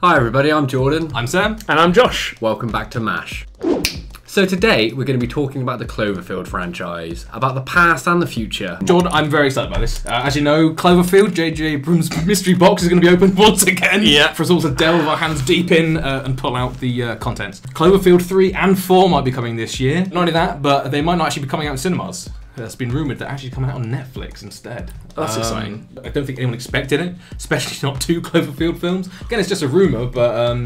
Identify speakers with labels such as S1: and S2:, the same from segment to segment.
S1: Hi everybody, I'm Jordan.
S2: I'm Sam.
S3: And I'm Josh.
S1: Welcome back to MASH. So today we're going to be talking about the Cloverfield franchise, about the past and the future.
S2: Jordan, I'm very excited about this. As you know, Cloverfield, J.J Abrams' mystery box is going to be opened once again.
S3: Yeah.
S2: For us all to delve our hands deep in and pull out the contents. Cloverfield 3 and 4 might be coming this year. Not only that, but they might not actually be coming out in cinemas. It's been rumoured that actually coming out on Netflix instead.
S3: That's exciting.
S2: I don't think anyone expected it, especially not two Cloverfield films. Again, it's just a rumour, but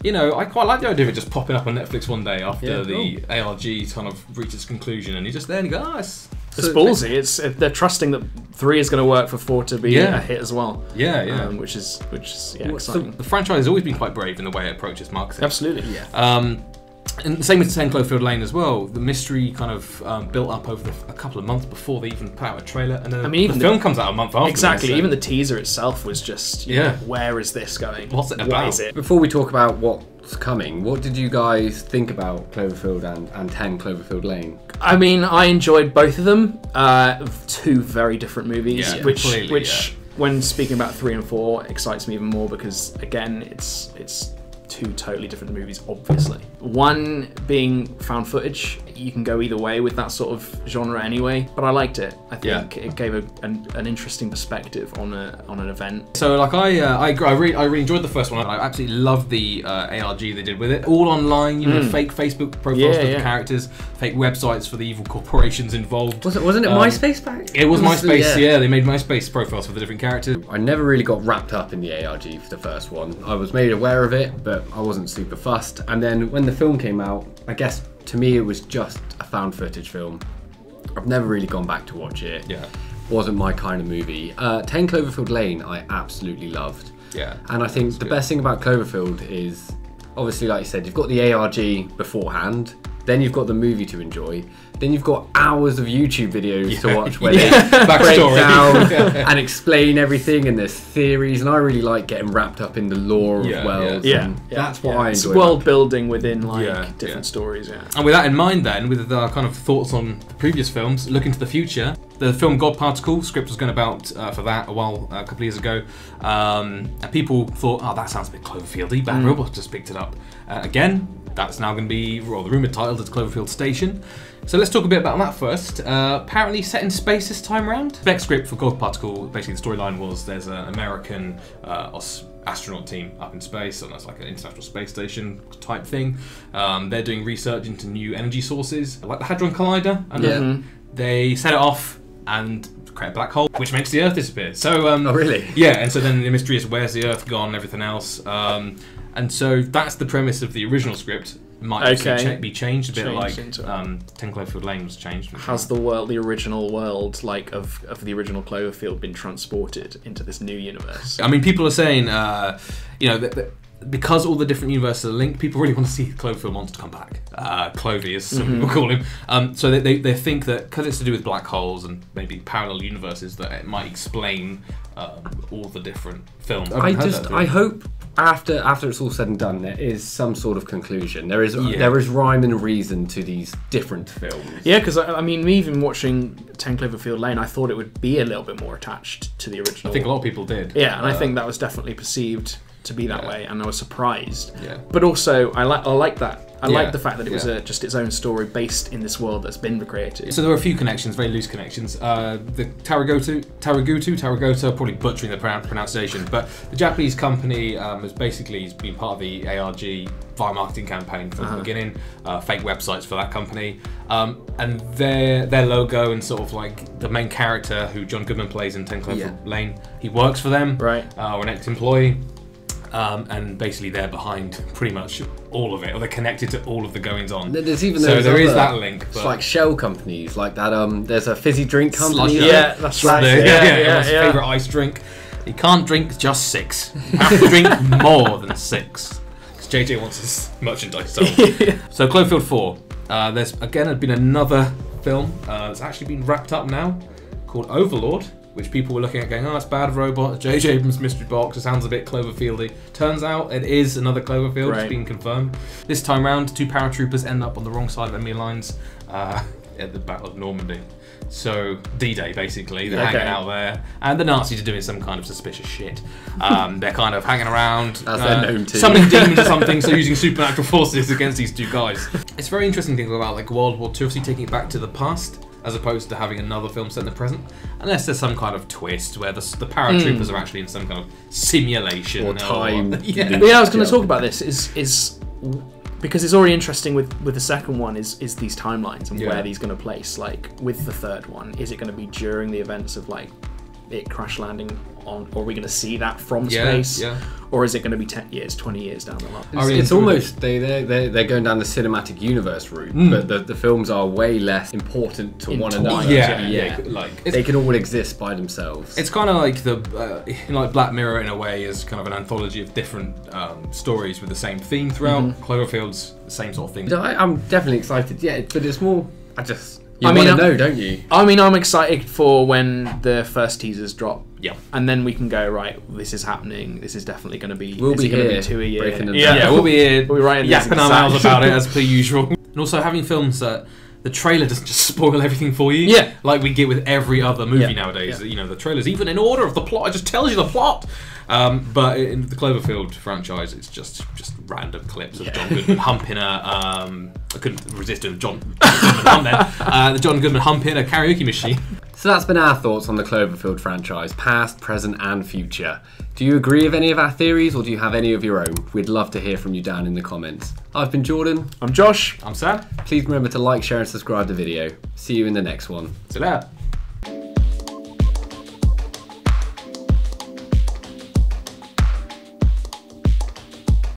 S2: you know, I quite like the idea of it just popping up on Netflix one day after the ARG kind of reaches its conclusion, and you're just there and you go, oh, it's
S3: ballsy. They're trusting that 3 is going to work for 4 to be a hit as well.
S2: Yeah.
S3: Which is exciting.
S2: So the franchise has always been quite brave in the way it approaches marketing.
S3: Absolutely. Yeah.
S2: And the same with 10 Cloverfield Lane as well. The mystery kind of built up over a couple of months before they even put out a trailer, and then the film comes out a month after.
S3: Exactly. Even the teaser itself was just, you know, where is this going?
S2: What's it about?
S3: What is it?
S1: Before we talk about what's coming, what did you guys think about Cloverfield and 10 Cloverfield Lane?
S3: I mean, I enjoyed both of them. Two very different movies, which when speaking about 3 and 4 excites me even more because again, it's two totally different movies, obviously. One being found footage, you can go either way with that sort of genre anyway, but I liked it. I think it gave an interesting perspective on an event.
S2: So like I really enjoyed the first one. I absolutely loved the ARG they did with it. All online, you know, fake Facebook profiles for the characters, fake websites for the evil corporations involved.
S1: Wasn't it MySpace back?
S2: It was MySpace, yeah. They made MySpace profiles for the different characters.
S1: I never really got wrapped up in the ARG for the first one. I was made aware of it, but I wasn't super fussed. And then when the film came out, I guess to me it was just a found footage film. I've never really gone back to watch it. Yeah. Wasn't my kind of movie. 10 Cloverfield Lane I absolutely loved. Yeah. And I think the best thing about Cloverfield is, obviously like you said, you've got the ARG beforehand, then you've got the movie to enjoy, then you've got hours of YouTube videos to watch where they break down and explain everything, and there's theories, and I really like getting wrapped up in the lore of worlds. That's what I enjoy.
S3: It's world building within different stories.
S2: And with that in mind, then, with our kind of thoughts on the previous films, looking to the future, the film God Particle script was going about for that a couple of years ago, and people thought, oh, that sounds a bit Cloverfield-y. Bad Robot just picked it up. Again, that's now going to be, the rumoured title is Cloverfield Station. So let's talk a bit about that first. Apparently set in space this time around. Spec script for God Particle, basically the storyline was there's an American astronaut team up in space, and that's like an international space station type thing. They're doing research into new energy sources, like the Hadron Collider. And they set it off and create a black hole, which makes the Earth disappear. So,
S1: oh really?
S2: Yeah, and so then the mystery is where's the Earth gone and everything else. And so that's the premise of the original script. Might be changed a bit, like 10 Cloverfield Lane was changed.
S3: Has the original world, like of the original Cloverfield, been transported into this new universe?
S2: I mean, people are saying, you know, that because all the different universes are linked, people really want to see the Cloverfield monster come back. Clovey, as some people call him. So they think that because it's to do with black holes and maybe parallel universes, that it might explain all the different films.
S1: I hope after it's all said and done, there is some sort of conclusion. There is rhyme and reason to these different films. Yeah,
S3: because I mean, even watching 10 Cloverfield Lane, I thought it would be a little bit more attached to the original.
S2: I think a lot of people did.
S3: Yeah, and I think that was definitely perceived to be that way, and I was surprised. Yeah. But also, I like that. I like the fact that it was just its own story based in this world that's been recreated.
S2: So there were a few connections, very loose connections. The Taraguta, probably butchering the pronunciation, but the Japanese company has been part of the ARG via marketing campaign from the beginning, fake websites for that company, and their logo and sort of like the main character who John Goodman plays in 10 Cloverfield Lane, he works for them, or an ex-employee. And basically they're behind pretty much all of it, or they're connected to all of the goings-on.
S1: There's even
S2: there is that link.
S1: It's like shell companies, like that. There's a fizzy drink company.
S3: That's right.
S2: My favourite ice drink. You can't drink just 6. You have to drink more than 6. Because JJ wants his merchandise sold. So Cloverfield 4. There's again been another film that's actually been wrapped up now, called Overlord, which people were looking at going, oh, it's Bad Robot, J.J. Abrams' mystery box, it sounds a bit Cloverfield-y. Turns out it is another Cloverfield, it's been confirmed. This time round, 2 paratroopers end up on the wrong side of enemy lines at the Battle of Normandy. So D-Day, basically, they're hanging out there, and the Nazis are doing some kind of suspicious shit. They're kind of hanging around,
S1: as they're known to,
S2: summoning demons or something, so using supernatural forces against these two guys. It's very interesting thing about like World War II, obviously taking it back to the past, as opposed to having another film set in the present, unless there's some kind of twist where the paratroopers are actually in some kind of simulation
S1: or time.
S3: Yeah, I was going to talk about this. Is because it's already interesting with the second one is these timelines and where these going to place. Like with the third one, is it going to be during the events of like it crash landing on, or are we going to see that from space? Or is it going to be 10 years, 20 years down the line?
S1: It's almost they're going down the cinematic universe route, but the films are way less important to one another.
S2: Like
S1: they can all exist by themselves.
S2: It's kind of like like Black Mirror in a way is kind of an anthology of different stories with the same theme throughout. Cloverfield's the same sort of thing.
S1: I'm definitely excited. Yeah, but it's more. You want to know, don't you?
S3: I mean, I'm excited for when the first teasers drop.
S2: Yeah.
S3: And then we can go, right, this is happening. This is definitely going to be...
S1: We'll be here.
S3: 2 a year.
S2: We'll be here.
S3: We'll be writing
S2: yapping our mouths about it as per usual. And also having films that the trailer doesn't just spoil everything for you.
S3: Yeah.
S2: Like we get with every other movie nowadays.
S3: Yeah.
S2: You know, the trailer's even in order of the plot. It just tells you the plot. But in the Cloverfield franchise, it's just random clips of John Goodman humping a... I couldn't resist a John Goodman hump there. The John Goodman humping a karaoke machine.
S1: So that's been our thoughts on the Cloverfield franchise, past, present and future. Do you agree with any of our theories or do you have any of your own? We'd love to hear from you down in the comments. I've been Jordan.
S3: I'm Josh.
S2: I'm Sam.
S1: Please remember to like, share and subscribe the video. See you in the next one.
S2: See you later.